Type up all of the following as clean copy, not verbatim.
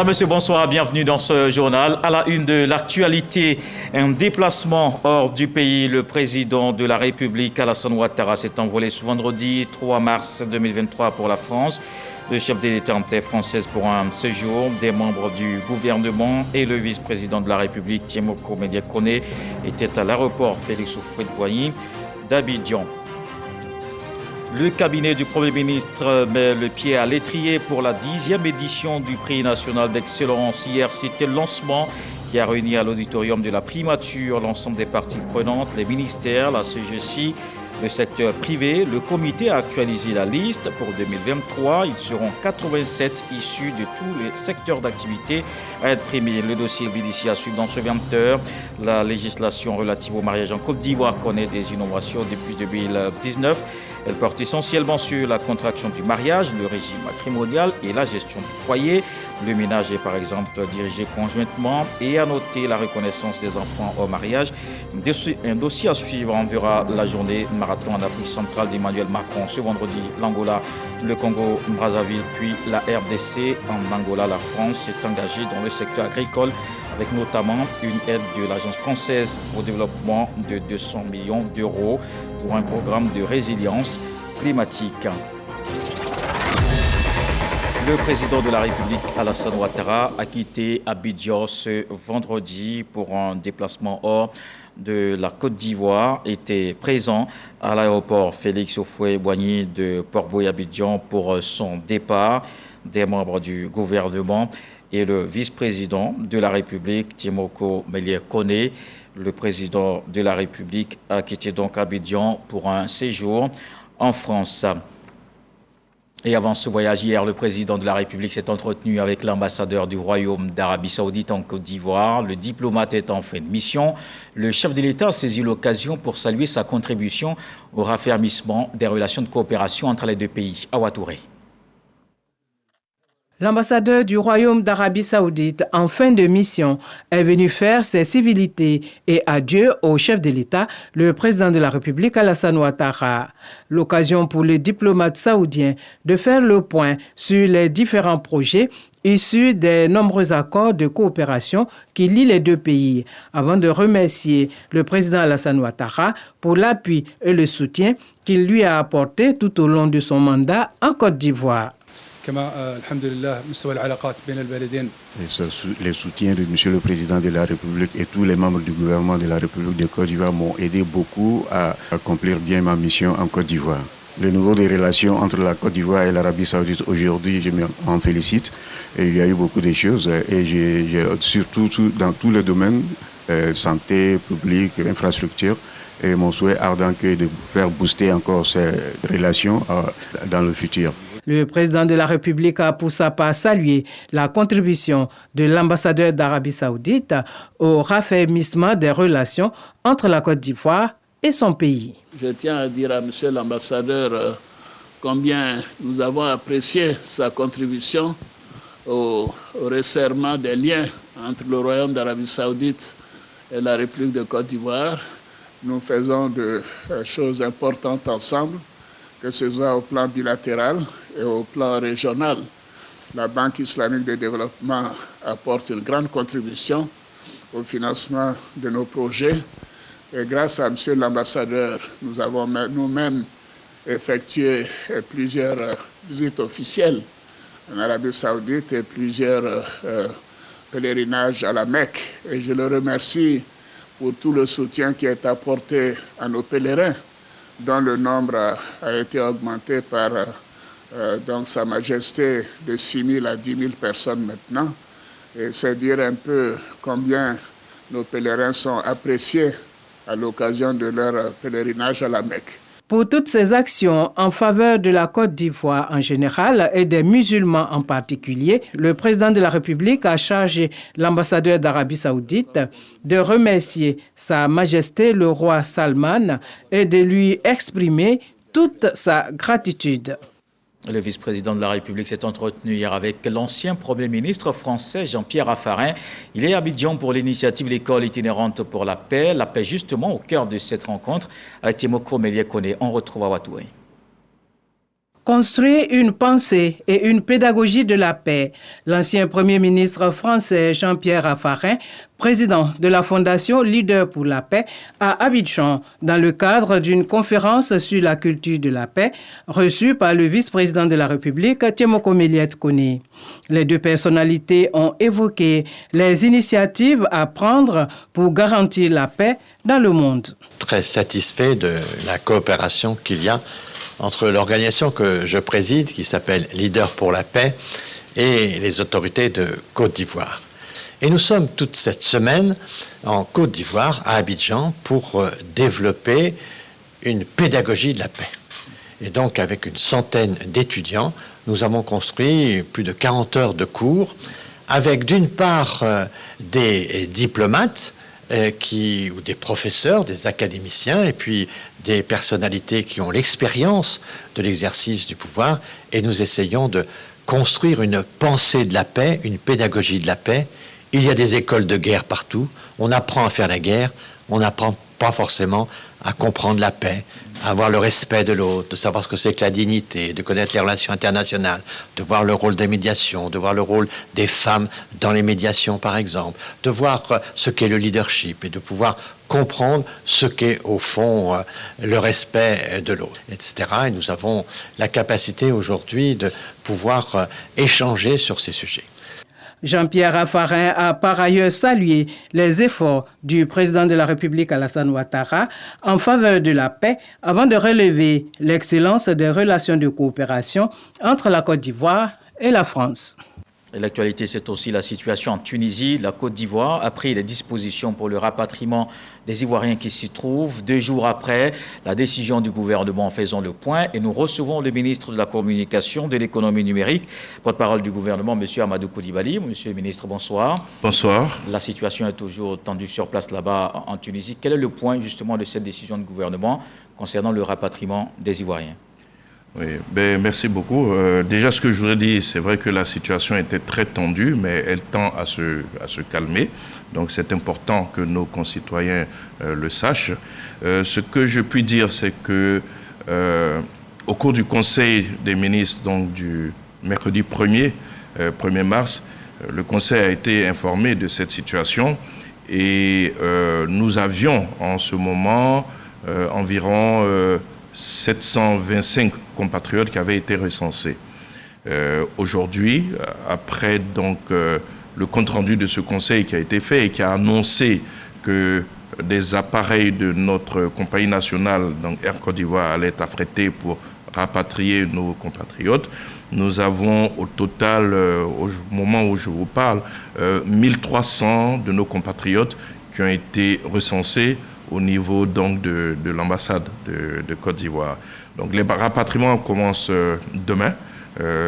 Madame, Monsieur, bonsoir, bienvenue dans ce journal. À la une de l'actualité, un déplacement hors du pays. Le président de la République, Alassane Ouattara, s'est envolé ce vendredi 3 mars 2023 pour la France. Le chef de l'État française pour un séjour. Des membres du gouvernement et le vice-président de la République, Tiemoko Mediakone, étaient à l'aéroport Félix Houphouët-Boigny d'Abidjan. Le cabinet du Premier ministre met le pied à l'étrier pour la 10e édition du prix national d'excellence. Hier, c'était le lancement qui a réuni à l'auditorium de la primature l'ensemble des parties prenantes, les ministères, la CGC, le secteur privé. Le comité a actualisé la liste pour 2023. Ils seront 87 issus de tous les secteurs d'activité à être primés. Le dossier VDC à suivre dans ce 20 heures. La législation relative au mariage en Côte d'Ivoire connaît des innovations depuis 2019. Elle porte essentiellement sur la contraction du mariage, le régime matrimonial et la gestion du foyer. Le ménage est par exemple dirigé conjointement et à noter la reconnaissance des enfants au mariage. Un dossier à suivre enverra la journée marathon en Afrique centrale d'Emmanuel Macron ce vendredi. L'Angola, le Congo, Brazzaville, puis la RDC. En Angola, la France s'est engagée dans le secteur agricole avec notamment une aide de l'Agence française au développement de 200 millions d'euros pour un programme de résilience climatique. Le président de la République, Alassane Ouattara, a quitté Abidjan ce vendredi pour un déplacement hors de la Côte d'Ivoire. Était présent à l'aéroport Félix Houphouët-Boigny de Port-Bouilly-Abidjan pour son départ. Des membres du gouvernement et le vice-président de la République, Tiemoko Mediakone. Le président de la République a quitté donc Abidjan pour un séjour en France. Et avant ce voyage, hier, le président de la République s'est entretenu avec l'ambassadeur du Royaume d'Arabie Saoudite en Côte d'Ivoire. Le diplomate est en fin de mission. Le chef de l'État a saisi l'occasion pour saluer sa contribution au raffermissement des relations de coopération entre les deux pays. Awa Touré. L'ambassadeur du Royaume d'Arabie Saoudite, en fin de mission, est venu faire ses civilités et adieu au chef de l'État, le président de la République, Alassane Ouattara. L'occasion pour le diplomate saoudien de faire le point sur les différents projets issus des nombreux accords de coopération qui lient les deux pays, avant de remercier le président Alassane Ouattara pour l'appui et le soutien qu'il lui a apporté tout au long de son mandat en Côte d'Ivoire. Les soutiens de M. le Président de la République et tous les membres du gouvernement de la République de Côte d'Ivoire m'ont aidé beaucoup à accomplir bien ma mission en Côte d'Ivoire. Le niveau des relations entre la Côte d'Ivoire et l'Arabie Saoudite aujourd'hui, je m'en félicite. Et il y a eu beaucoup de choses et j'ai surtout dans tous les domaines, santé, publique, infrastructure. Et mon souhait ardent est de faire booster encore ces relations dans le futur. Le président de la République a pour sa part salué la contribution de l'ambassadeur d'Arabie Saoudite au raffermissement des relations entre la Côte d'Ivoire et son pays. Je tiens à dire à monsieur l'ambassadeur combien nous avons apprécié sa contribution au resserrement des liens entre le Royaume d'Arabie Saoudite et la République de Côte d'Ivoire. Nous faisons de choses importantes ensemble, que ce soit au plan bilatéral et au plan régional. La Banque islamique de développement apporte une grande contribution au financement de nos projets. Et grâce à M. l'ambassadeur, nous avons nous-mêmes effectué plusieurs visites officielles en Arabie Saoudite et plusieurs pèlerinages à la Mecque. Et je le remercie pour tout le soutien qui est apporté à nos pèlerins, dont le nombre a été augmenté par donc Sa Majesté de 6 000 à 10 000 personnes maintenant. Et c'est dire un peu combien nos pèlerins sont appréciés à l'occasion de leur pèlerinage à la Mecque. Pour toutes ces actions en faveur de la Côte d'Ivoire en général et des musulmans en particulier, le président de la République a chargé l'ambassadeur d'Arabie Saoudite de remercier Sa Majesté le roi Salman et de lui exprimer toute sa gratitude. Le vice-président de la République s'est entretenu hier avec l'ancien Premier ministre français Jean-Pierre Raffarin. Il est à Abidjan pour l'initiative L'école itinérante pour la paix. La paix justement au cœur de cette rencontre avec Tiemoko Mediakone. On retrouve Awa Touré. Construire une pensée et une pédagogie de la paix. L'ancien Premier ministre français Jean-Pierre Raffarin, président de la Fondation Leader pour la paix à Abidjan, dans le cadre d'une conférence sur la culture de la paix, reçue par le vice-président de la République, Tiemoko Méliette Kone. Les deux personnalités ont évoqué les initiatives à prendre pour garantir la paix dans le monde. Très satisfait de la coopération qu'il y a entre l'organisation que je préside, qui s'appelle Leader pour la paix, et les autorités de Côte d'Ivoire. Et nous sommes toute cette semaine en Côte d'Ivoire, à Abidjan, pour développer une pédagogie de la paix. Et donc, avec une centaine d'étudiants, nous avons construit plus de 40 heures de cours, avec d'une part des diplomates, ou des professeurs, des académiciens, et puis des personnalités qui ont l'expérience de l'exercice du pouvoir, et nous essayons de construire une pensée de la paix, une pédagogie de la paix. Il y a des écoles de guerre partout, on apprend à faire la guerre, on n'apprend pas forcément à comprendre la paix, à avoir le respect de l'autre, de savoir ce que c'est que la dignité, de connaître les relations internationales, de voir le rôle des médiations, de voir le rôle des femmes dans les médiations, par exemple, de voir ce qu'est le leadership et de pouvoir comprendre ce qu'est, au fond, le respect de l'autre, etc. Et nous avons la capacité aujourd'hui de pouvoir échanger sur ces sujets. Jean-Pierre Raffarin a par ailleurs salué les efforts du président de la République Alassane Ouattara en faveur de la paix avant de relever l'excellence des relations de coopération entre la Côte d'Ivoire et la France. Et l'actualité, c'est aussi la situation en Tunisie. La Côte d'Ivoire a pris les dispositions pour le rapatriement des Ivoiriens qui s'y trouvent. 2 jours après la décision du gouvernement, en faisant le point. Et nous recevons le ministre de la Communication, de l'économie numérique, porte-parole du gouvernement, M. Amadou Koulibaly. Monsieur le ministre, bonsoir. Bonsoir. La situation est toujours tendue sur place là-bas en Tunisie. Quel est le point justement de cette décision du gouvernement concernant le rapatriement des Ivoiriens ? Oui, merci beaucoup. Déjà, ce que je voudrais dire, c'est vrai que la situation était très tendue, mais elle tend à se calmer. Donc, c'est important que nos concitoyens le sachent. Ce que je puis dire, c'est que au cours du Conseil des ministres, donc du mercredi 1er mars, le Conseil a été informé de cette situation et nous avions en ce moment environ 725 compatriotes qui avaient été recensés. Aujourd'hui, après donc le compte-rendu de ce conseil qui a été fait et qui a annoncé que des appareils de notre compagnie nationale, donc Air Côte d'Ivoire, allaient être affrétés pour rapatrier nos compatriotes, nous avons au total, au moment où je vous parle, 1300 de nos compatriotes qui ont été recensés au niveau donc de l'ambassade de Côte d'Ivoire. Donc les rapatriements commencent demain.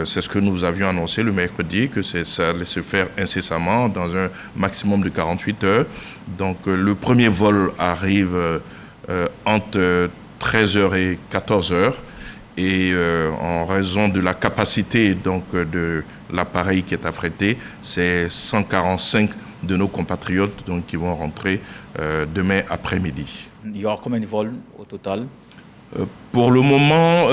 C'est ce que nous avions annoncé le mercredi, que ça allait se faire incessamment dans un maximum de 48 heures. Donc le premier vol arrive entre 13h et 14h. Et en raison de la capacité donc, de l'appareil qui est affrété, c'est 145 de nos compatriotes donc, qui vont rentrer demain après-midi. Il y aura combien de vols au total ? Pour le moment,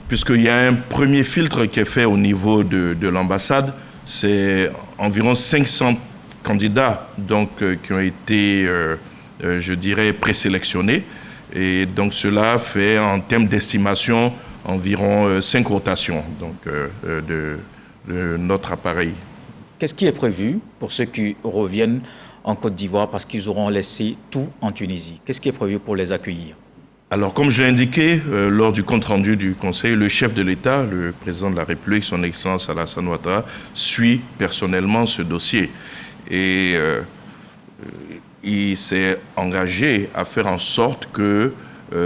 puisqu'il y a un premier filtre qui est fait au niveau de l'ambassade, c'est environ 500 candidats donc, qui ont été, je dirais, présélectionnés. Et donc cela fait, en termes d'estimation, environ 5 rotations donc, de notre appareil. Qu'est-ce qui est prévu pour ceux qui reviennent en Côte d'Ivoire parce qu'ils auront laissé tout en Tunisie? Qu'est-ce qui est prévu pour les accueillir? Alors, comme je l'ai indiqué lors du compte-rendu du Conseil, le chef de l'État, le président de la République, son Excellence Alassane Ouattara, suit personnellement ce dossier. Et il s'est engagé à faire en sorte que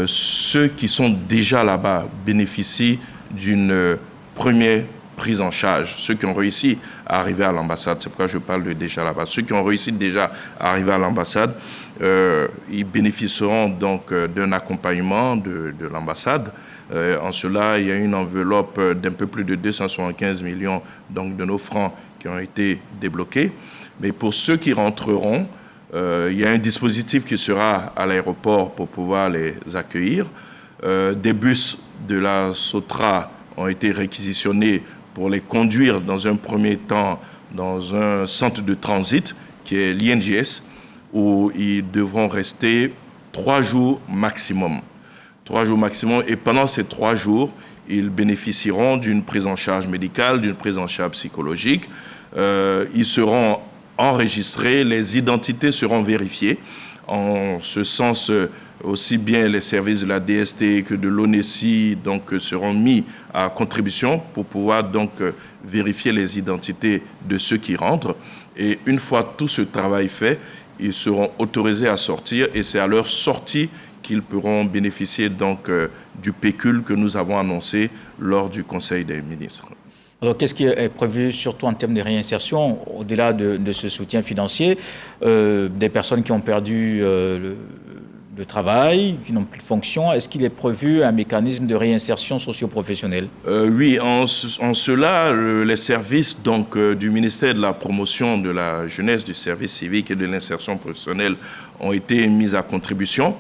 ceux qui sont déjà là-bas bénéficient d'une première prise en charge. Ceux qui ont réussi à arriver à l'ambassade, c'est pourquoi je parle de déjà là-bas. Ceux qui ont réussi déjà à arriver à l'ambassade, ils bénéficieront donc d'un accompagnement de l'ambassade. En cela, il y a une enveloppe d'un peu plus de 275 millions donc, de nos francs qui ont été débloqués. Mais pour ceux qui rentreront, il y a un dispositif qui sera à l'aéroport pour pouvoir les accueillir. Des bus de la Sotra ont été réquisitionnés pour les conduire dans un premier temps dans un centre de transit qui est l'INJS, où ils devront rester 3 jours maximum. 3 jours maximum, et pendant ces 3 jours, ils bénéficieront d'une prise en charge médicale, d'une prise en charge psychologique. Ils seront enregistrés, les identités seront vérifiées. En ce sens, aussi bien les services de la DST que de l'ONESI seront mis à contribution pour pouvoir vérifier les identités de ceux qui rentrent. Et une fois tout ce travail fait, ils seront autorisés à sortir, et c'est à leur sortie qu'ils pourront bénéficier du pécule que nous avons annoncé lors du Conseil des ministres. Alors, qu'est-ce qui est prévu, surtout en termes de réinsertion, au-delà de ce soutien financier, des personnes qui ont perdu le travail, qui n'ont plus de fonction? Est-ce qu'il est prévu un mécanisme de réinsertion socio-professionnelle? Oui, en cela, les services du ministère de la Promotion de la Jeunesse, du Service civique et de l'insertion professionnelle ont été mis à contribution.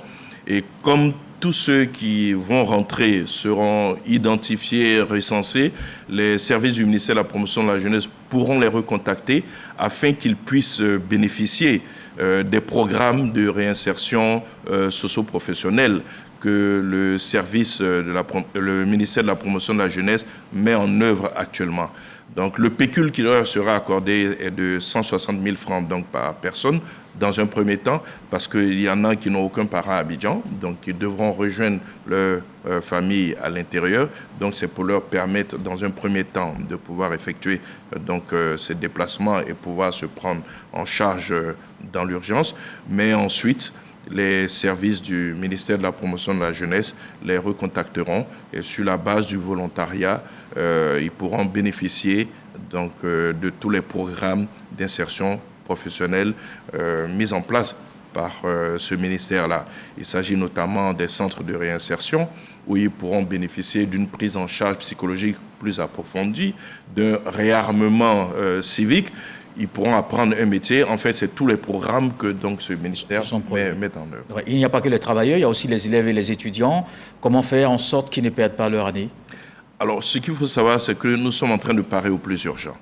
Et comme tous ceux qui vont rentrer seront identifiés, recensés, les services du ministère de la Promotion de la Jeunesse pourront les recontacter afin qu'ils puissent bénéficier des programmes de réinsertion socio-professionnelle que le ministère de la Promotion de la Jeunesse met en œuvre actuellement. Donc le pécule qui leur sera accordé est de 160 000 francs par personne dans un premier temps, parce qu'il y en a qui n'ont aucun parent à Abidjan, donc ils devront rejoindre leur famille à l'intérieur. Donc c'est pour leur permettre dans un premier temps de pouvoir effectuer ces déplacements et pouvoir se prendre en charge dans l'urgence. Mais ensuite, les services du ministère de la Promotion de la Jeunesse les recontacteront, et sur la base du volontariat, ils pourront bénéficier de tous les programmes d'insertion professionnelle mis en place par ce ministère-là. Il s'agit notamment des centres de réinsertion où ils pourront bénéficier d'une prise en charge psychologique plus approfondie, d'un réarmement civique. Ils pourront apprendre un métier. En fait, c'est tous les programmes que ce ministère met en œuvre. Il n'y a pas que les travailleurs, il y a aussi les élèves et les étudiants. Comment faire en sorte qu'ils ne perdent pas leur année? Alors, ce qu'il faut savoir, c'est que nous sommes en train de parer au plus urgent.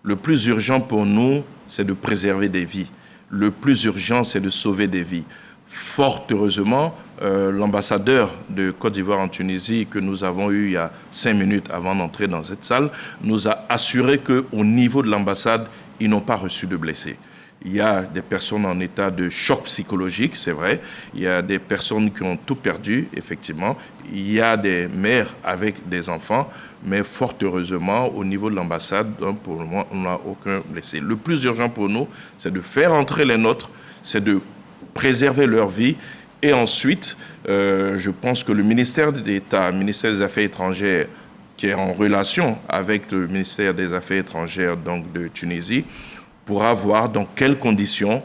Le plus urgent pour nous, c'est de préserver des vies. Le plus urgent, c'est de sauver des vies. Fort heureusement, l'ambassadeur de Côte d'Ivoire en Tunisie, que nous avons eu il y a 5 minutes avant d'entrer dans cette salle, nous a assuré qu'au niveau de l'ambassade, ils n'ont pas reçu de blessés. Il y a des personnes en état de choc psychologique, c'est vrai. Il y a des personnes qui ont tout perdu, effectivement. Il y a des mères avec des enfants. Mais fort heureusement, au niveau de l'ambassade, pour le moment, on n'a aucun blessé. Le plus urgent pour nous, c'est de faire entrer les nôtres, c'est de préserver leur vie. Et ensuite, je pense que le ministère d'État, le ministère des Affaires étrangères, qui est en relation avec le ministère des Affaires étrangères de Tunisie, pourra voir dans quelles conditions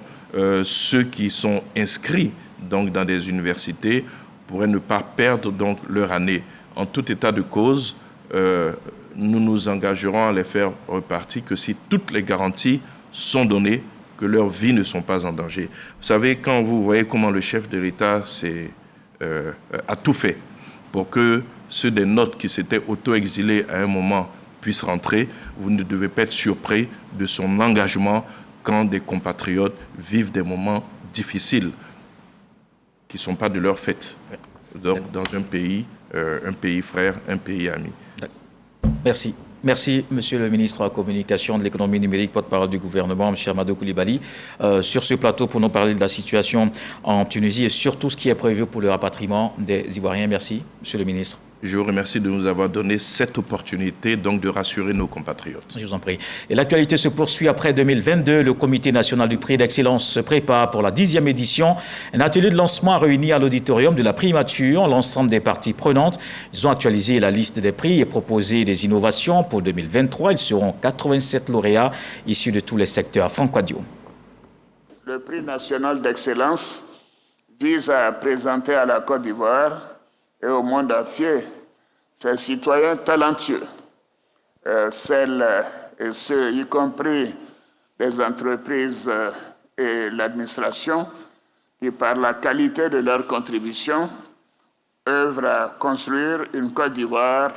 ceux qui sont inscrits dans des universités pourraient ne pas perdre leur année. En tout état de cause, nous nous engagerons à les faire repartir que si toutes les garanties sont données, que leurs vies ne sont pas en danger. Vous savez, quand vous voyez comment le chef de l'État a tout fait pour que ceux des nôtres qui s'étaient auto-exilés à un moment puissent rentrer, vous ne devez pas être surpris de son engagement quand des compatriotes vivent des moments difficiles qui ne sont pas de leur fait. Donc, dans un pays frère, un pays ami. Merci. Merci, Monsieur le ministre de la Communication, de l'Économie numérique, porte-parole du gouvernement, M. Amadou Coulibaly, sur ce plateau pour nous parler de la situation en Tunisie et surtout ce qui est prévu pour le rapatriement des Ivoiriens. Merci, Monsieur le ministre. Je vous remercie de nous avoir donné cette opportunité de rassurer nos compatriotes. Je vous en prie. Et l'actualité se poursuit après 2022. Le Comité national du prix d'excellence se prépare pour la 10e édition. Un atelier de lancement a réuni à l'auditorium de la primature l'ensemble des parties prenantes. Ils ont actualisé la liste des prix et proposé des innovations pour 2023. Ils seront 87 lauréats issus de tous les secteurs. Franck Quadio. Le prix national d'excellence vise à présenter à la Côte d'Ivoire et au monde entier ces citoyens talentueux, celles et ceux, y compris les entreprises et l'administration, qui par la qualité de leur contribution œuvrent à construire une Côte d'Ivoire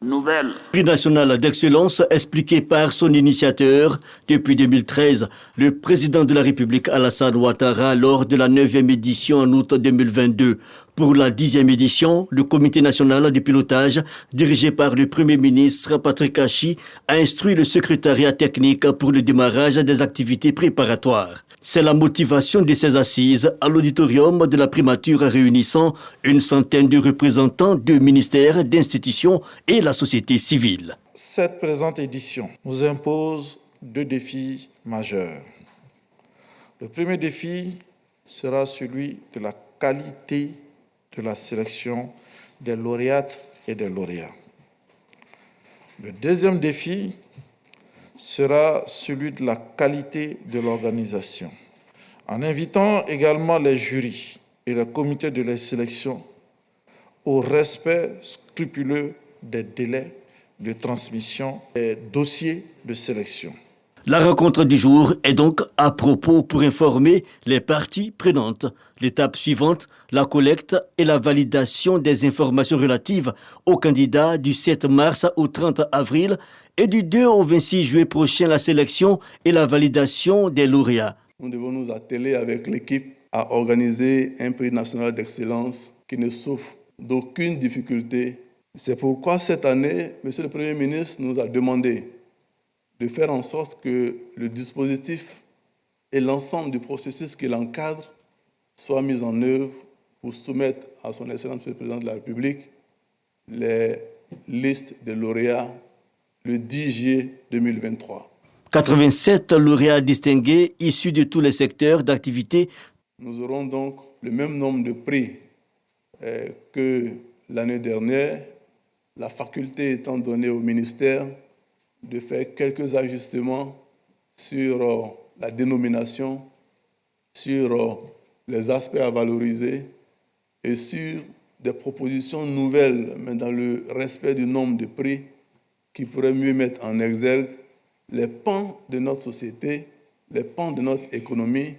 nouvelle. Prix national d'excellence expliqué par son initiateur. Depuis 2013, le président de la République Alassane Ouattara lors de la 9e édition en août 2022. Pour la 10e édition, le comité national du pilotage, dirigé par le Premier ministre Patrick Achi, a instruit le secrétariat technique pour le démarrage des activités préparatoires. C'est la motivation de ces assises à l'auditorium de la primature réunissant une centaine de représentants de ministères, d'institutions et la société civile. Cette présente édition nous impose 2 défis majeurs. Le premier défi sera celui de la qualité de la sélection des lauréates et des lauréats. Le deuxième défi sera celui de la qualité de l'organisation, en invitant également les jurys et le comité de la sélection au respect scrupuleux des délais de transmission des dossiers de sélection. La rencontre du jour est donc à propos pour informer les parties prenantes. L'étape suivante, la collecte et la validation des informations relatives aux candidats du 7 mars au 30 avril et du 2 au 26 juillet prochain, la sélection et la validation des lauréats. Nous devons nous atteler avec l'équipe à organiser un prix national d'excellence qui ne souffre d'aucune difficulté. C'est pourquoi cette année, M. le Premier ministre nous a demandé de faire en sorte que le dispositif et l'ensemble du processus qui l'encadre soient mis en œuvre pour soumettre à son Excellence le Président de la République les listes des lauréats le 10 juillet 2023. 87 lauréats distingués issus de tous les secteurs d'activité. Nous aurons donc le même nombre de prix que l'année dernière, la faculté étant donnée au ministère de faire quelques ajustements sur la dénomination, sur les aspects à valoriser et sur des propositions nouvelles, mais dans le respect du nombre de prix qui pourraient mieux mettre en exergue les pans de notre société, les pans de notre économie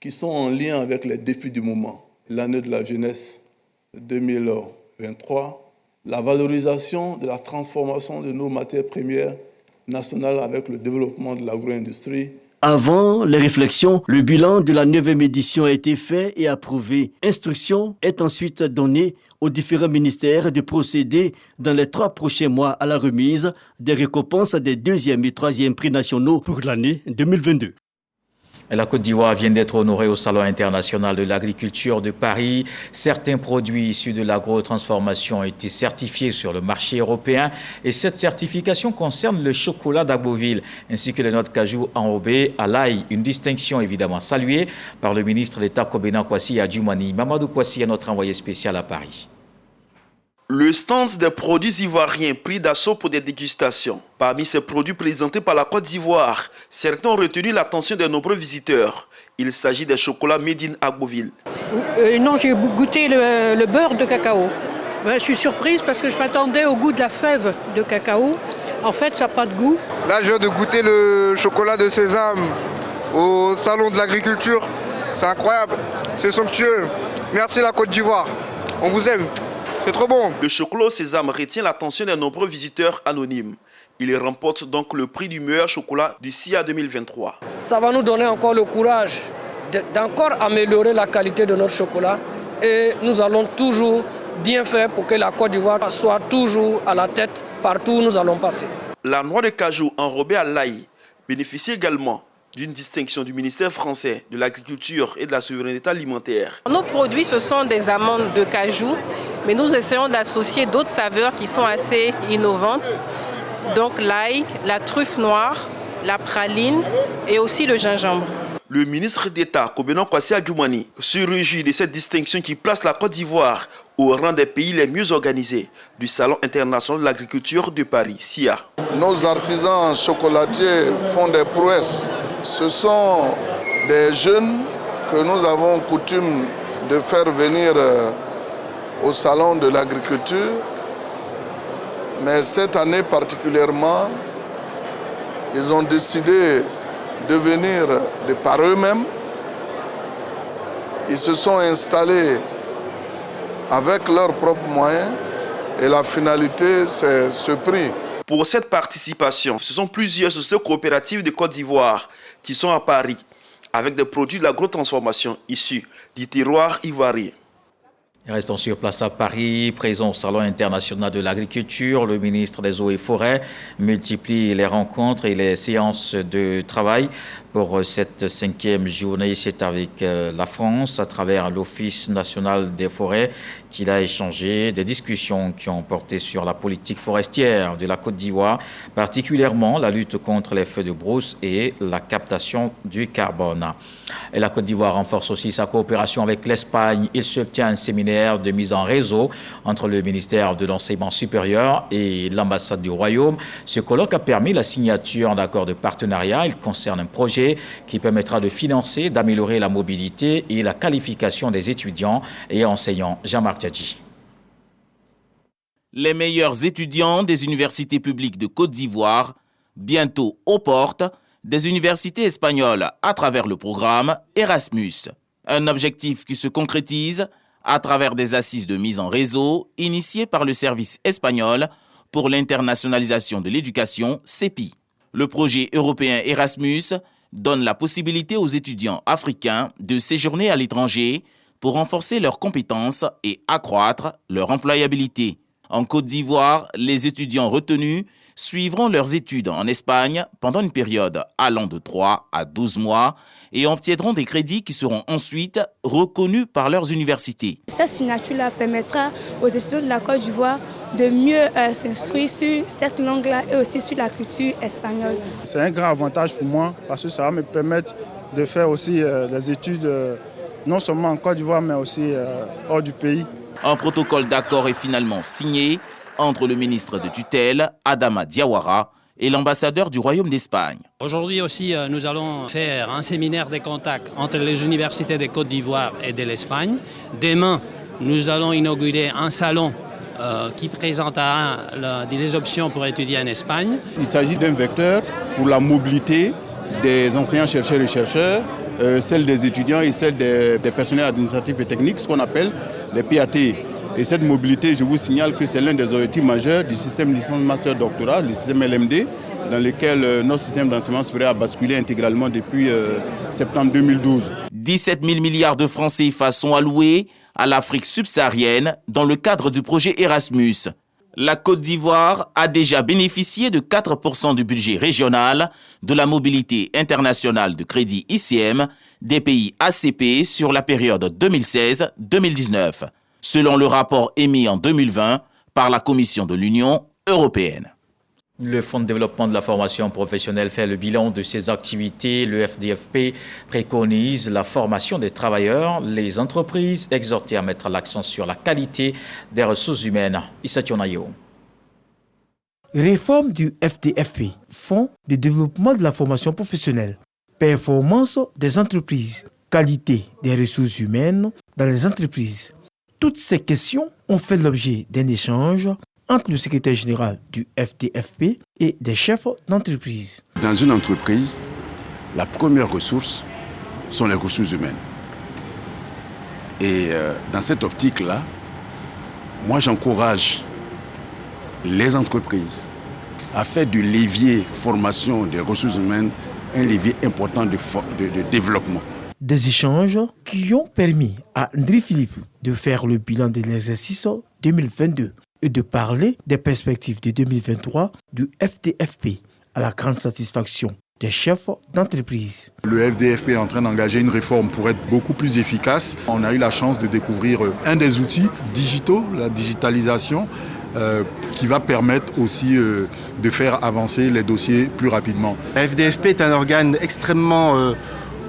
qui sont en lien avec les défis du moment. L'année de la jeunesse 2023, la valorisation de la transformation de nos matières premières nationales avec le développement de l'agro-industrie. Avant les réflexions, le bilan de la 9e édition a été fait et approuvé. Instruction est ensuite donnée aux différents ministères de procéder dans les 3 prochains mois à la remise des récompenses des 2e et 3e prix nationaux pour l'année 2022. La Côte d'Ivoire vient d'être honorée au Salon international de l'agriculture de Paris. Certains produits issus de l'agrotransformation ont été certifiés sur le marché européen et cette certification concerne le chocolat d'Agboville ainsi que les noix de cajou enrobées à l'ail. Une distinction évidemment saluée par le ministre d'État Kobena Kwasi Adjoumani. Mamadou Kwasi est notre envoyé spécial à Paris. Le stand des produits ivoiriens pris d'assaut pour des dégustations. Parmi ces produits présentés par la Côte d'Ivoire, certains ont retenu l'attention de nombreux visiteurs. Il s'agit des chocolats made in Agboville. Non, j'ai goûté le beurre de cacao. Je suis surprise parce que je m'attendais au goût de la fève de cacao. En fait, ça n'a pas de goût. Là, je viens de goûter le chocolat de sésame au Salon de l'agriculture. C'est incroyable, c'est somptueux. Merci la Côte d'Ivoire, on vous aime. C'est trop bon. Le chocolat au sésame retient l'attention de nombreux visiteurs anonymes. Il remporte donc le prix du meilleur chocolat du SIA 2023. Ça va nous donner encore le courage d'encore améliorer la qualité de notre chocolat et nous allons toujours bien faire pour que la Côte d'Ivoire soit toujours à la tête partout où nous allons passer. La noix de cajou enrobée à l'ail bénéficie également d'une distinction du ministère français de l'Agriculture et de la Souveraineté alimentaire. Nos produits, ce sont des amandes de cajou, mais nous essayons d'associer d'autres saveurs qui sont assez innovantes. Donc l'ail, la truffe noire, la praline et aussi le gingembre. Le ministre d'État Kobena Kwasi Adjoumani se réjouit de cette distinction qui place la Côte d'Ivoire au rang des pays les mieux organisés du Salon international de l'agriculture de Paris, SIA. Nos artisans chocolatiers font des prouesses. Ce sont des jeunes que nous avons coutume de faire venir au Salon de l'agriculture. Mais cette année particulièrement, ils ont décidé de venir de par eux-mêmes. Ils se sont installés avec leurs propres moyens Et la finalité, c'est ce prix. Pour cette participation, ce sont plusieurs sociétés coopératives de Côte d'Ivoire qui sont à Paris avec des produits de l'agrotransformation issus du terroir ivoirien. Restons sur place à Paris, présent au Salon international de l'agriculture. Le ministre des Eaux et Forêts multiplie les rencontres et les séances de travail pour cette 5e journée. C'est avec la France, à travers l'Office national des forêts, qu'il a échangé des discussions qui ont porté sur la politique forestière de la Côte d'Ivoire, particulièrement la lutte contre les feux de brousse et la captation du carbone. Et la Côte d'Ivoire renforce aussi sa coopération avec l'Espagne. Il se tient un séminaire de mise en réseau entre le ministère de l'Enseignement supérieur et l'ambassade du Royaume. Ce colloque a permis la signature d'accords de partenariat. Il concerne un projet qui permettra de financer, d'améliorer la mobilité et la qualification des étudiants et enseignants. Jean-Marc Djadji. Les meilleurs étudiants des universités publiques de Côte d'Ivoire, bientôt aux portes des universités espagnoles à travers le programme Erasmus. Un objectif qui se concrétise à travers des assises de mise en réseau initiées par le service espagnol pour l'internationalisation de l'éducation, CEPI. Le projet européen Erasmus donne la possibilité aux étudiants africains de séjourner à l'étranger pour renforcer leurs compétences et accroître leur employabilité. En Côte d'Ivoire, les étudiants retenus suivront leurs études en Espagne pendant une période allant de 3 à 12 mois et obtiendront des crédits qui seront ensuite reconnus par leurs universités. Cette signature-là permettra aux étudiants de la Côte d'Ivoire de mieux s'instruire sur cette langue-là et aussi sur la culture espagnole. C'est un grand avantage pour moi parce que ça va me permettre de faire aussi des études non seulement en Côte d'Ivoire mais aussi hors du pays. Un protocole d'accord est finalement signé entre le ministre de tutelle, Adama Diawara, et l'ambassadeur du Royaume d'Espagne. Aujourd'hui aussi, nous allons faire un séminaire de contact entre les universités de Côte d'Ivoire et de l'Espagne. Demain, nous allons inaugurer un salon qui présentera des options pour étudier en Espagne. Il s'agit d'un vecteur pour la mobilité des enseignants, chercheurs et chercheurs, celle des étudiants et celle des personnels administratifs et techniques, ce qu'on appelle les PAT. Et cette mobilité, je vous signale que c'est l'un des objectifs majeurs du système licence master doctorat, le système LMD, dans lequel notre système d'enseignement supérieur a basculé intégralement depuis septembre 2012. 17 000 milliards de francs CFA sont alloués à l'Afrique subsaharienne dans le cadre du projet Erasmus. La Côte d'Ivoire a déjà bénéficié de 4% du budget régional de la mobilité internationale de crédit ICM des pays ACP sur la période 2016-2019. Selon le rapport émis en 2020 par la Commission de l'Union européenne. Le Fonds de développement de la formation professionnelle fait le bilan de ses activités. Le FDFP préconise la formation des travailleurs, les entreprises exhortées à mettre l'accent sur la qualité des ressources humaines. Issa Tionayo. Réforme du FDFP, Fonds de développement de la formation professionnelle, performance des entreprises, qualité des ressources humaines dans les entreprises. Toutes ces questions ont fait l'objet d'un échange entre le secrétaire général du FDFP et des chefs d'entreprise. Dans une entreprise, la première ressource sont les ressources humaines. Et dans cette optique-là, moi j'encourage les entreprises à faire du levier formation des ressources humaines un levier important de développement. Des échanges qui ont permis à Ndri Philippe de faire le bilan de l'exercice 2022 et de parler des perspectives de 2023 du FDFP à la grande satisfaction des chefs d'entreprise. Le FDFP est en train d'engager une réforme pour être beaucoup plus efficace. On a eu la chance de découvrir un des outils digitaux, la digitalisation, qui va permettre aussi de faire avancer les dossiers plus rapidement. La FDFP est un organe extrêmement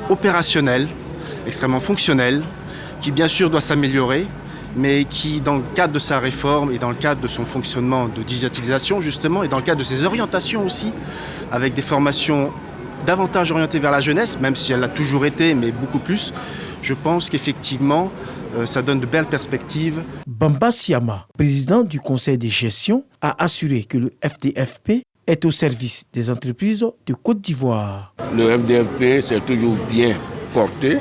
opérationnel, extrêmement fonctionnel, qui bien sûr doit s'améliorer, mais qui, dans le cadre de sa réforme et dans le cadre de son fonctionnement de digitalisation justement, et dans le cadre de ses orientations aussi, avec des formations davantage orientées vers la jeunesse, même si elle l'a toujours été, mais beaucoup plus, je pense qu'effectivement, ça donne de belles perspectives. Bamba Siama, président du conseil de gestion, a assuré que le FDFP est au service des entreprises de Côte d'Ivoire. Le FDFP s'est toujours bien porté.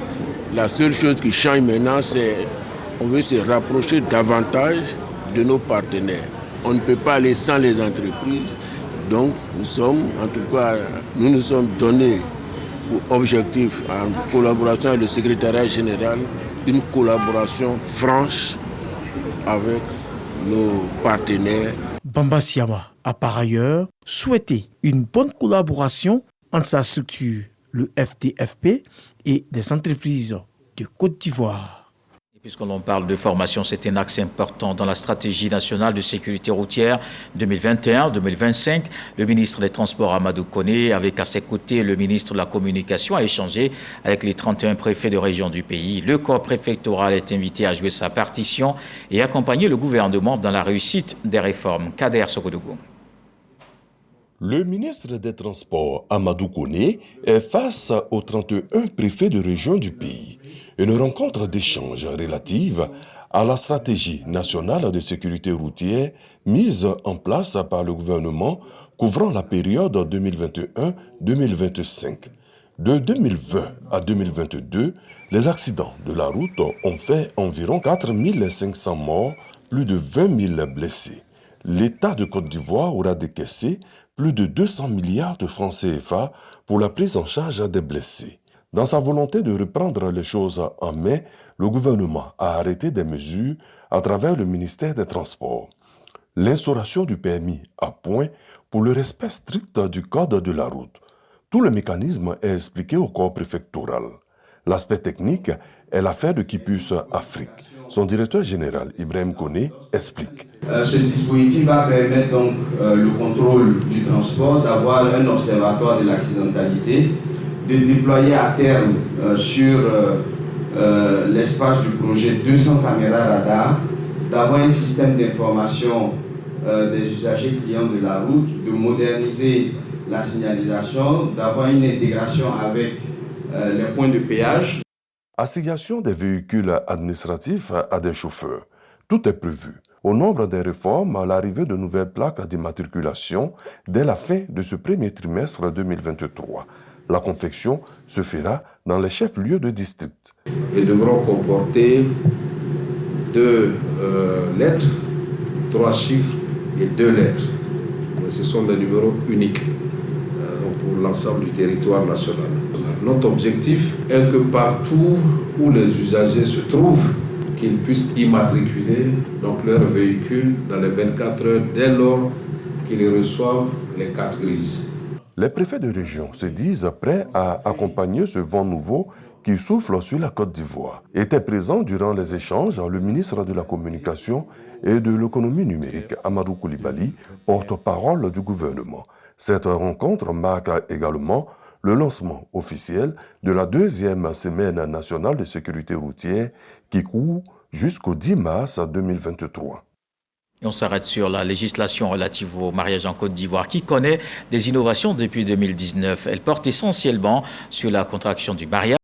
La seule chose qui change maintenant, c'est qu'on veut se rapprocher davantage de nos partenaires. On ne peut pas aller sans les entreprises. Donc nous nous sommes donnés pour objectif, en collaboration avec le secrétariat général, une collaboration franche avec nos partenaires. Bamba Siama a par ailleurs souhaité une bonne collaboration entre sa structure, le FTFP, et des entreprises de Côte d'Ivoire. Puisque l'on parle de formation, c'est un axe important dans la stratégie nationale de sécurité routière 2021-2025. Le ministre des Transports, Amadou Koné, avec à ses côtés le ministre de la Communication, a échangé avec les 31 préfets de région du pays. Le corps préfectoral est invité à jouer sa partition et accompagner le gouvernement dans la réussite des réformes. Kader Sokodougou. Le ministre des Transports, Amadou Koné, est face aux 31 préfets de région du pays. Une rencontre d'échange relative à la stratégie nationale de sécurité routière mise en place par le gouvernement couvrant la période 2021-2025. De 2020 à 2022, les accidents de la route ont fait environ 4 500 morts, plus de 20 000 blessés. L'État de Côte d'Ivoire aura décaissé plus de 200 milliards de francs CFA pour la prise en charge des blessés. Dans sa volonté de reprendre les choses en main, le gouvernement a arrêté des mesures à travers le ministère des Transports. L'instauration du permis à point pour le respect strict du code de la route. Tout le mécanisme est expliqué au corps préfectoral. L'aspect technique est l'affaire de Kipus Afrique. Son directeur général, Ibrahim Koné, explique. Ce dispositif va permettre donc le contrôle du transport, d'avoir un observatoire de l'accidentalité, de déployer à terme sur l'espace du projet 200 caméras radar, d'avoir un système d'information des usagers clients de la route, de moderniser la signalisation, d'avoir une intégration avec les points de péage. Assignation des véhicules administratifs à des chauffeurs. Tout est prévu. Au nombre des réformes, l'arrivée de nouvelles plaques d'immatriculation dès la fin de ce premier trimestre 2023. La confection se fera dans les chefs-lieux de district. Ils devront comporter 2 lettres, 3 chiffres et 2 lettres. Ce sont des numéros uniques pour l'ensemble du territoire national. Notre objectif est que partout où les usagers se trouvent, qu'ils puissent immatriculer donc leur véhicule dans les 24 heures dès lors qu'ils reçoivent les cartes grises. Les préfets de région se disent prêts à accompagner ce vent nouveau qui souffle sur la Côte d'Ivoire. Était présent durant les échanges le ministre de la Communication et de l'économie numérique, Amadou Koulibaly, porte-parole du gouvernement. Cette rencontre marque également le lancement officiel de la 2e semaine nationale de sécurité routière qui court jusqu'au 10 mars 2023. Et on s'arrête sur la législation relative au mariage en Côte d'Ivoire qui connaît des innovations depuis 2019. Elle porte essentiellement sur la contraction du mariage,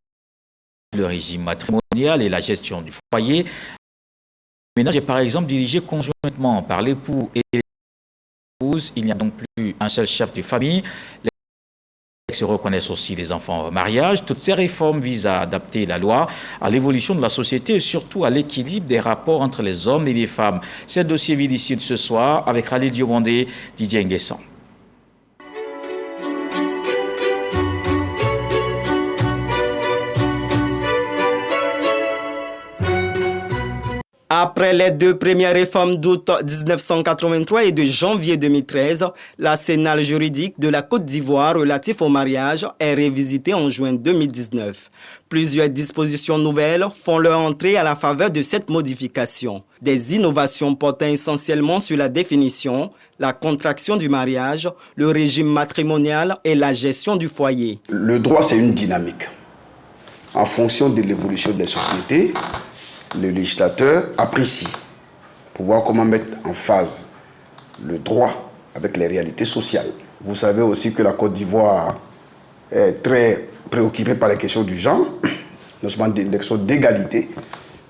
le régime matrimonial et la gestion du foyer. Le ménage est par exemple dirigé conjointement par l'époux et l'épouse. Il n'y a donc plus un seul chef de famille. Les se reconnaissent aussi les enfants au mariage. Toutes ces réformes visent à adapter la loi à l'évolution de la société et surtout à l'équilibre des rapports entre les hommes et les femmes. C'est un dossier Vidicide ce soir avec Khalid Diomandé, Didier Nguessan. Après les 2 premières réformes d'août 1983 et de janvier 2013, l'arsenal juridique de la Côte d'Ivoire relatif au mariage est révisité en juin 2019. Plusieurs dispositions nouvelles font leur entrée à la faveur de cette modification. Des innovations portant essentiellement sur la définition, la contraction du mariage, le régime matrimonial et la gestion du foyer. Le droit, c'est une dynamique. En fonction de l'évolution des sociétés, le législateur apprécie pour voir comment mettre en phase le droit avec les réalités sociales. Vous savez aussi que la Côte d'Ivoire est très préoccupée par les questions du genre, notamment des questions d'égalité,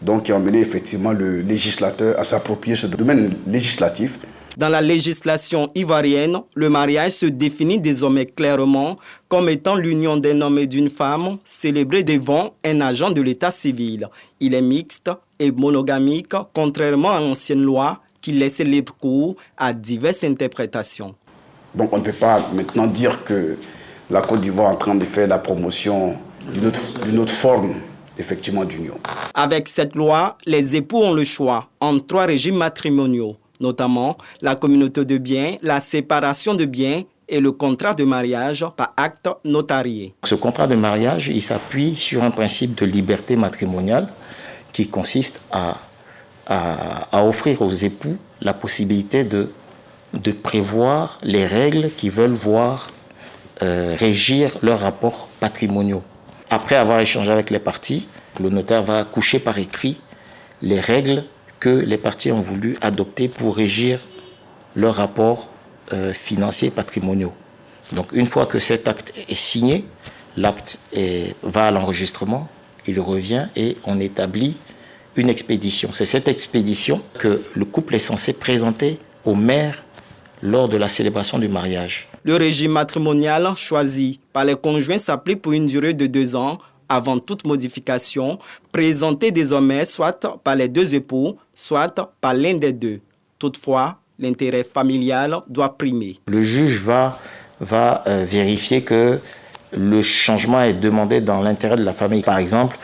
donc qui a amené effectivement le législateur à s'approprier ce domaine législatif. Dans la législation ivoirienne, le mariage se définit désormais clairement comme étant l'union d'un homme et d'une femme célébrée devant un agent de l'état civil. Il est mixte et monogamique, contrairement à l'ancienne loi qui laissait libre cours à diverses interprétations. Donc on ne peut pas maintenant dire que la Côte d'Ivoire est en train de faire la promotion d'une autre forme effectivement d'union. Avec cette loi, les époux ont le choix entre 3 régimes matrimoniaux, notamment la communauté de biens, la séparation de biens et le contrat de mariage par acte notarié. Ce contrat de mariage, il s'appuie sur un principe de liberté matrimoniale qui consiste à offrir aux époux la possibilité de prévoir les règles qu'ils veulent voir régir leurs rapports patrimoniaux. Après avoir échangé avec les parties, le notaire va coucher par écrit les règles que les parties ont voulu adopter pour régir leurs rapports financiers et patrimoniaux. Donc une fois que cet acte est signé, l'acte va à l'enregistrement, il revient et on établit une expédition. C'est cette expédition que le couple est censé présenter au maire lors de la célébration du mariage. Le régime matrimonial choisi par les conjoints s'applique pour une durée de 2 ans avant toute modification, présenté désormais soit par les 2 époux, soit par l'un des 2. Toutefois, l'intérêt familial doit primer. Le juge va vérifier que le changement est demandé dans l'intérêt de la famille. Par exemple,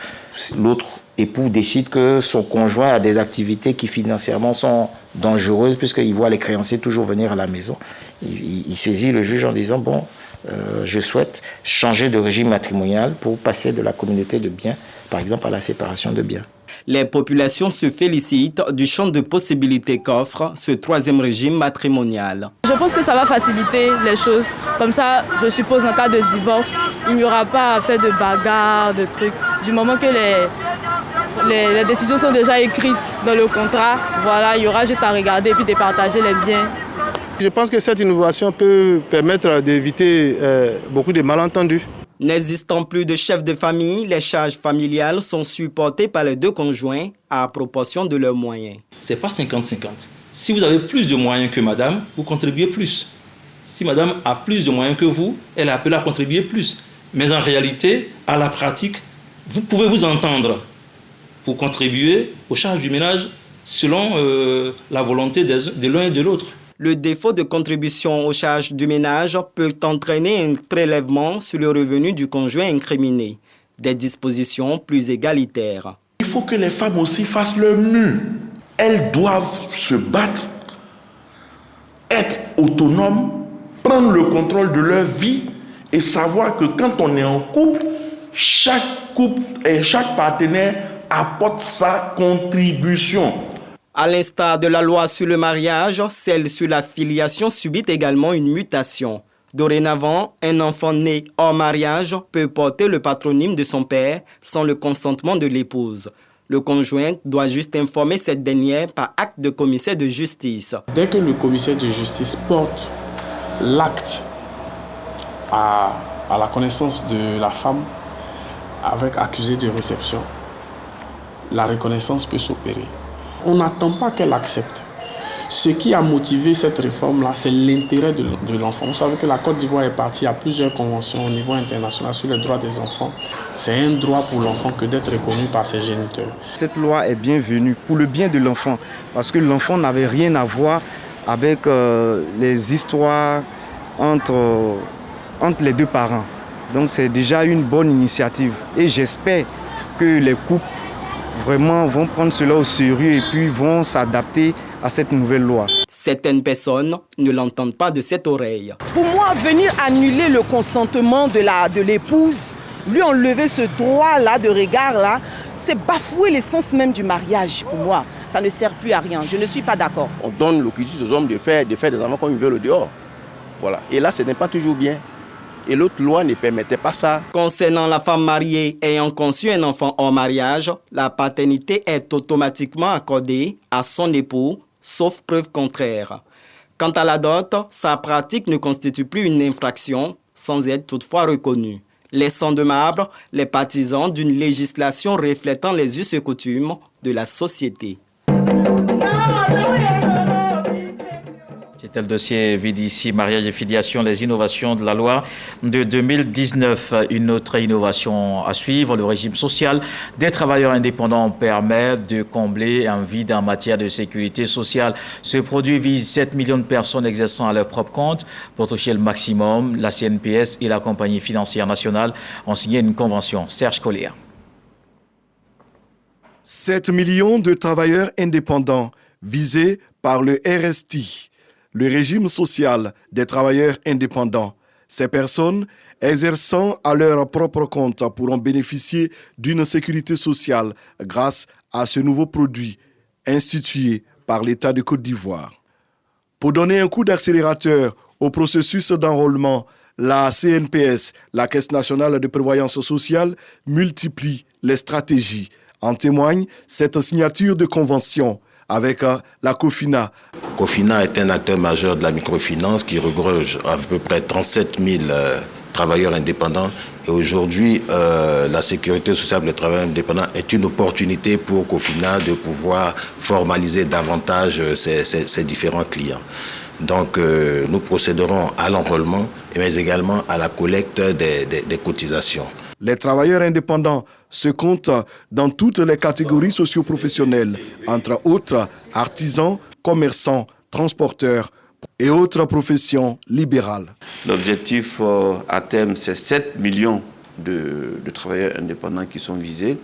l'autre époux décide que son conjoint a des activités qui financièrement sont dangereuses puisqu'il voit les créanciers toujours venir à la maison. Il saisit le juge en disant « bon, je souhaite changer de régime matrimonial pour passer de la communauté de biens, par exemple, à la séparation de biens ». Les populations se félicitent du champ de possibilités qu'offre ce 3e régime matrimonial. Je pense que ça va faciliter les choses. Comme ça, je suppose, en cas de divorce, il n'y aura pas à faire de bagarres, de trucs. Du moment que les décisions sont déjà écrites dans le contrat, voilà, il y aura juste à regarder et puis de partager les biens. Je pense que cette innovation peut permettre d'éviter beaucoup de malentendus. N'existant plus de chef de famille, les charges familiales sont supportées par les 2 conjoints à proportion de leurs moyens. Ce n'est pas 50-50. Si vous avez plus de moyens que madame, vous contribuez plus. Si madame a plus de moyens que vous, elle est appelée à contribuer plus. Mais en réalité, à la pratique, vous pouvez vous entendre pour contribuer aux charges du ménage selon la volonté de l'un et de l'autre. Le défaut de contribution aux charges du ménage peut entraîner un prélèvement sur le revenu du conjoint incriminé, des dispositions plus égalitaires. Il faut que les femmes aussi fassent leur mieux. Elles doivent se battre, être autonomes, prendre le contrôle de leur vie et savoir que quand on est en couple, chaque partenaire apporte sa contribution. À l'instar de la loi sur le mariage, celle sur la filiation subit également une mutation. Dorénavant, un enfant né hors mariage peut porter le patronyme de son père sans le consentement de l'épouse. Le conjoint doit juste informer cette dernière par acte de commissaire de justice. Dès que le commissaire de justice porte l'acte à la connaissance de la femme avec accusé de réception, la reconnaissance peut s'opérer. On n'attend pas qu'elle accepte. Ce qui a motivé cette réforme-là, c'est l'intérêt de l'enfant. Vous savez que la Côte d'Ivoire est partie à plusieurs conventions au niveau international sur les droits des enfants. C'est un droit pour l'enfant que d'être reconnu par ses géniteurs. Cette loi est bienvenue pour le bien de l'enfant, parce que l'enfant n'avait rien à voir avec les histoires entre les 2 parents. Donc c'est déjà une bonne initiative. Et j'espère que les couples vraiment vont prendre cela au sérieux et puis vont s'adapter à cette nouvelle loi. Certaines personnes ne l'entendent pas de cette oreille. Pour moi, venir annuler le consentement de l'épouse, lui enlever ce droit-là de regard-là, c'est bafouer l'essence même du mariage pour moi. Ça ne sert plus à rien. Je ne suis pas d'accord. On donne l'opportunité aux hommes de faire des enfants comme ils veulent au dehors. Voilà. Et là, ce n'est pas toujours bien. Et l'autre loi ne permettait pas ça. Concernant la femme mariée ayant conçu un enfant hors mariage, la paternité est automatiquement accordée à son époux, sauf preuve contraire. Quant à la dot, sa pratique ne constitue plus une infraction, sans être toutefois reconnue, laissant de marbre les partisans d'une législation reflétant les us et coutumes de la société. C'était le dossier VDC, mariage et filiation, les innovations de la loi de 2019. Une autre innovation à suivre, le régime social des travailleurs indépendants permet de combler un vide en matière de sécurité sociale. Ce produit vise 7 millions de personnes exerçant à leur propre compte. Pour toucher le maximum, la CNPS et la compagnie financière nationale ont signé une convention. Serge Collier. 7 millions de travailleurs indépendants visés par le RST, le régime social des travailleurs indépendants. Ces personnes exerçant à leur propre compte pourront bénéficier d'une sécurité sociale grâce à ce nouveau produit institué par l'État de Côte d'Ivoire. Pour donner un coup d'accélérateur au processus d'enrôlement, la CNPS, la Caisse nationale de prévoyance sociale, multiplie les stratégies. En témoigne cette signature de convention avec la COFINA. COFINA est un acteur majeur de la microfinance qui regroupe à peu près 37 000 travailleurs indépendants. Et aujourd'hui, la sécurité sociale des travailleurs indépendants est une opportunité pour COFINA de pouvoir formaliser davantage ses différents clients. Donc, nous procéderons à l'enrôlement, mais également à la collecte des cotisations. Les travailleurs indépendants se comptent dans toutes les catégories socio-professionnelles, entre autres artisans, commerçants, transporteurs et autres professions libérales. L'objectif à terme, c'est 7 millions de travailleurs indépendants qui sont visés.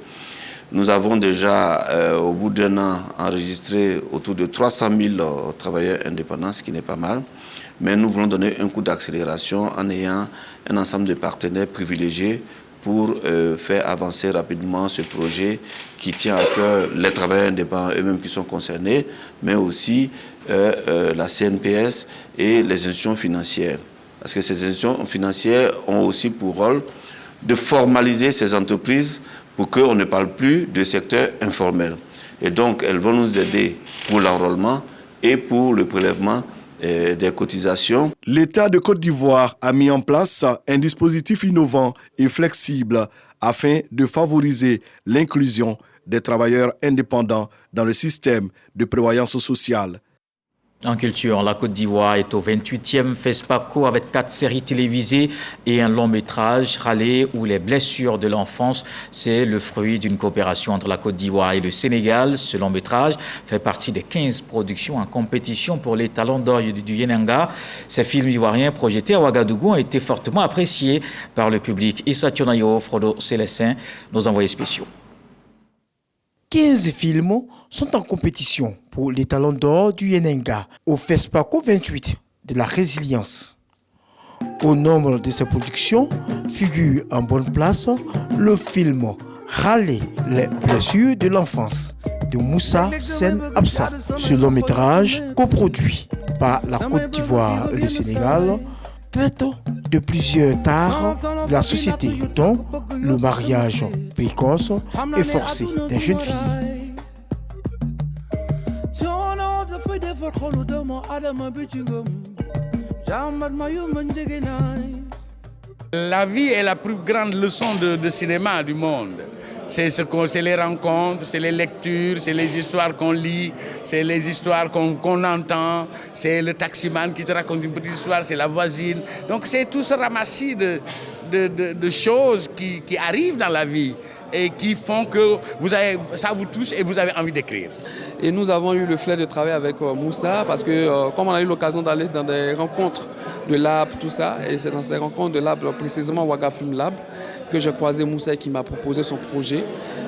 Nous avons déjà, au bout d'un an, enregistré autour de 300 000 travailleurs indépendants, ce qui n'est pas mal. Mais nous voulons donner un coup d'accélération en ayant un ensemble de partenaires privilégiés pour faire avancer rapidement ce projet qui tient à cœur les travailleurs indépendants eux-mêmes qui sont concernés, mais aussi la CNPS et les institutions financières. Parce que ces institutions financières ont aussi pour rôle de formaliser ces entreprises pour qu'on ne parle plus de secteur informel. Et donc, elles vont nous aider pour l'enrôlement et pour le prélèvement des cotisations. L'État de Côte d'Ivoire a mis en place un dispositif innovant et flexible afin de favoriser l'inclusion des travailleurs indépendants dans le système de prévoyance sociale. En culture, la Côte d'Ivoire est au 28e FESPACO avec 4 séries télévisées et un long métrage, Râler ou les blessures de l'enfance. C'est le fruit d'une coopération entre la Côte d'Ivoire et le Sénégal. Ce long métrage fait partie des 15 productions en compétition pour les talents d'or du Yenanga. Ces films ivoiriens projetés à Ouagadougou ont été fortement appréciés par le public. Issa Tionayo, Frodo Célestin, nos envoyés spéciaux. 15 films sont en compétition pour les talents d'or du Yenanga au FESPACO 28 de la résilience. Au nombre de ces productions figure en bonne place le film Râler, les blessures de l'enfance de Moussa Sen Absa. Ce long métrage, coproduit par la Côte d'Ivoire et le Sénégal, traite de plusieurs tares de la société, dont le mariage précoce et forcé des jeunes filles. La vie est la plus grande leçon de cinéma du monde. C'est les rencontres, c'est les lectures, c'est les histoires qu'on lit, c'est les histoires qu'on entend, c'est le taximan qui te raconte une petite histoire, c'est la voisine. Donc c'est tout ce ramassis de choses qui arrivent dans la vie et qui font que ça vous touche et vous avez envie d'écrire. Et nous avons eu le flair de travailler avec Moussa parce que comme on a eu l'occasion d'aller dans des rencontres de Lab, tout ça, et c'est dans ces rencontres de Lab, précisément Ouaga Film Lab, que j'ai croisé Moussa qui m'a proposé son projet.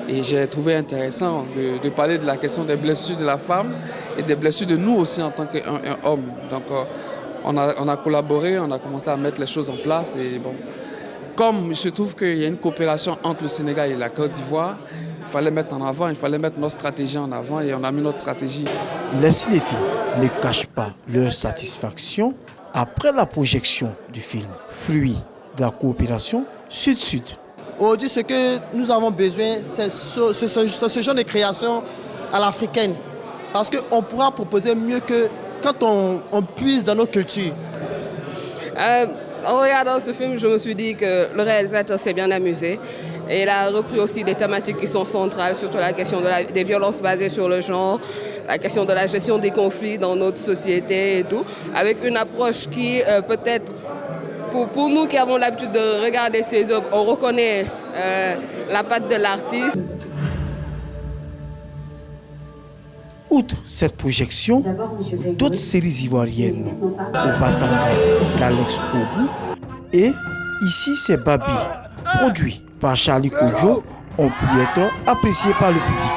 Et j'ai trouvé intéressant de parler de la question des blessures de la femme et des blessures de nous aussi en tant qu'homme. Donc on a collaboré, on a commencé à mettre les choses en place. Et bon, comme je trouve qu'il y a une coopération entre le Sénégal et la Côte d'Ivoire, il fallait mettre en avant, il fallait mettre notre stratégie en avant et on a mis notre stratégie. Les cinéphiles ne cachent pas leur satisfaction après la projection du film, fruit de la coopération Sud-Sud. Aujourd'hui, ce que nous avons besoin, c'est ce genre de création à l'africaine. Parce qu'on pourra proposer mieux que quand on puise dans nos cultures. En regardant ce film, je me suis dit que le réalisateur s'est bien amusé et il a repris aussi des thématiques qui sont centrales, surtout la question des violences basées sur le genre, la question de la gestion des conflits dans notre société et tout, avec une approche qui peut-être, pour nous qui avons l'habitude de regarder ces œuvres, on reconnaît la patte de l'artiste. Outre cette projection, d'autres séries ivoiriennes, Au Batanga d'Alex Ogou et Ici c'est Babi, produits par Charlie Kodjo, ont pu être appréciés par le public.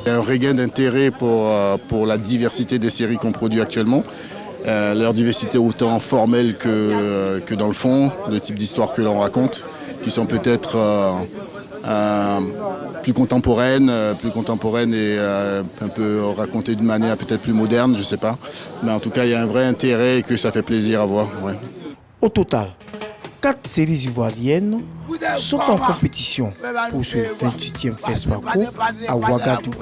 Il y a un regain d'intérêt pour la diversité des séries qu'on produit actuellement. Leur diversité autant formelle que dans le fond, le type d'histoire que l'on raconte, qui sont peut-être plus contemporaines et un peu racontées d'une manière peut-être plus moderne, je ne sais pas. Mais en tout cas, il y a un vrai intérêt et que ça fait plaisir à voir. Ouais. Au total, 4 séries ivoiriennes sont en compétition pour ce 28e FESPACO à Ouagadougou.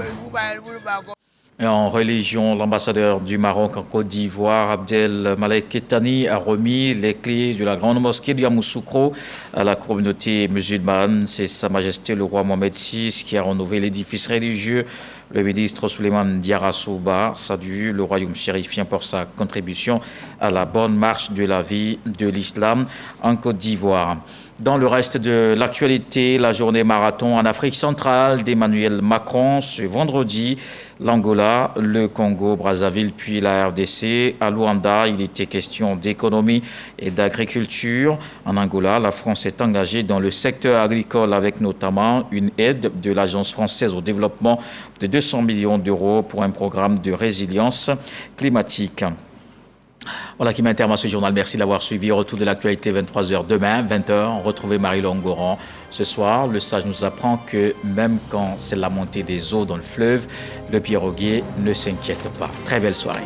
Et en religion, l'ambassadeur du Maroc en Côte d'Ivoire, Abdel Malek Kettani, a remis les clés de la grande mosquée de Yamoussoukro à la communauté musulmane. C'est Sa Majesté le roi Mohamed VI qui a rénové l'édifice religieux. Le ministre Souleymane Diarra Souba salue le royaume chérifien pour sa contribution à la bonne marche de la vie de l'islam en Côte d'Ivoire. Dans le reste de l'actualité, la journée marathon en Afrique centrale d'Emmanuel Macron ce vendredi. L'Angola, le Congo, Brazzaville, puis la RDC. À Luanda, il était question d'économie et d'agriculture. En Angola, la France est engagée dans le secteur agricole avec notamment une aide de l'Agence française au développement de 200 millions d'euros pour un programme de résilience climatique. Voilà qui m'intervient ce journal. Merci d'avoir suivi. Retour de l'actualité 23h demain, 20h. Retrouvez Marie-Laure Ngoran. Ce soir, le sage nous apprend que même quand c'est la montée des eaux dans le fleuve, le piroguier ne s'inquiète pas. Très belle soirée.